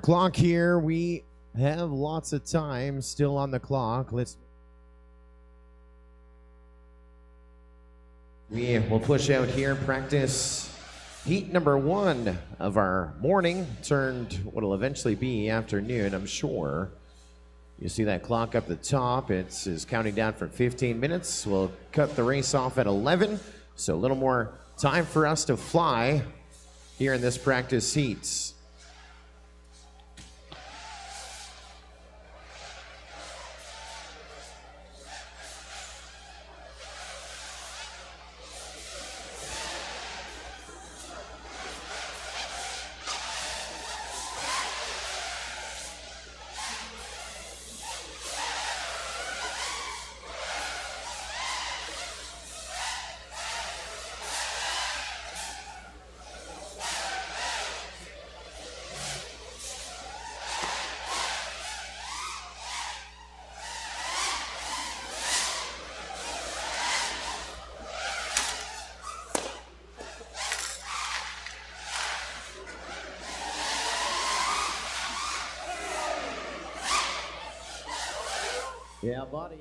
Clock here. We have lots of time still on the clock. We will push out here, practice heat number 1 of our morning, turned what'll eventually be afternoon, I'm sure. You see that clock up the top. It is counting down for 15 minutes. We'll cut the race off at 11, so a little more time for us to fly here in this practice heat. Yeah, buddy.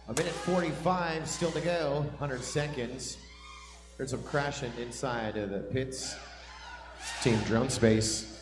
A minute 45 still to go, 100 seconds. There's some crashing inside of the pits. Team Drone Space.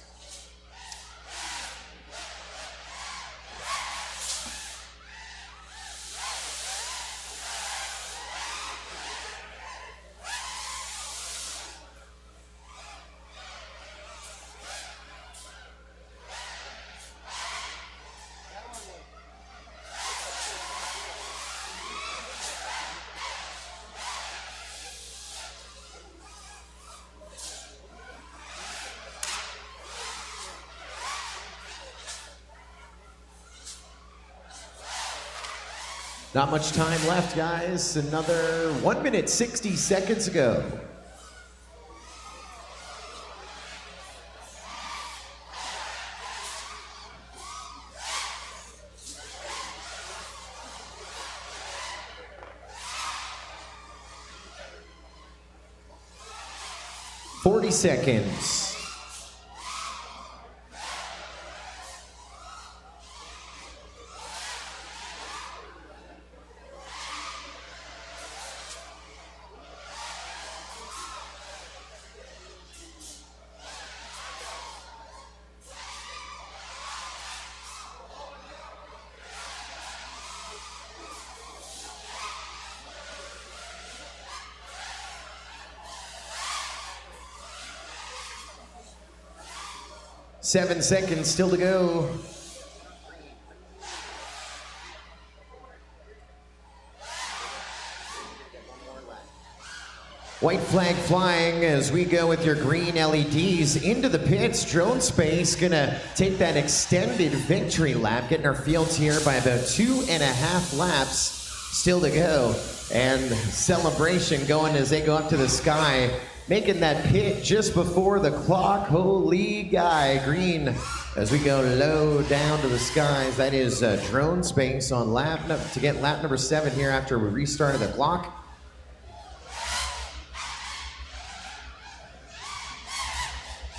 Not much time left, guys. Another 1 minute, 60 seconds to go. Forty seconds. Seven seconds still to go. White flag flying as we go with your green LEDs into the pits. Drone Space gonna take that extended victory lap, getting our fields here by about 2.5 laps still to go. And celebration going as they go up to the sky, making that pit just before the clock. Holy guy, green, as we go low down to the skies. That is Drone Space on to get lap number 7 here after we restarted the clock.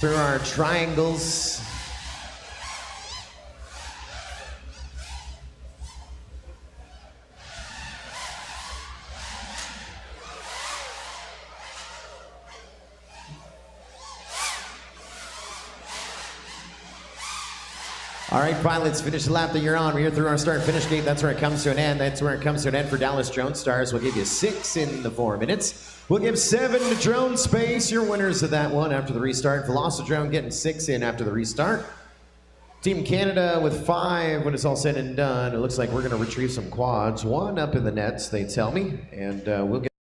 Through our triangles. All right, pilots, finish the lap that you're on. We're here through our start and finish gate. That's where it comes to an end. That's where it comes to an end for Dallas Drone Stars. We'll give you 6 in the 4 minutes. We'll give 7 to Drone Space. Your winners of that one after the restart. Velocidrone getting 6 in after the restart. Team Canada with 5 when it's all said and done. It looks like we're going to retrieve some quads. 1 up in the nets, they tell me. And we'll get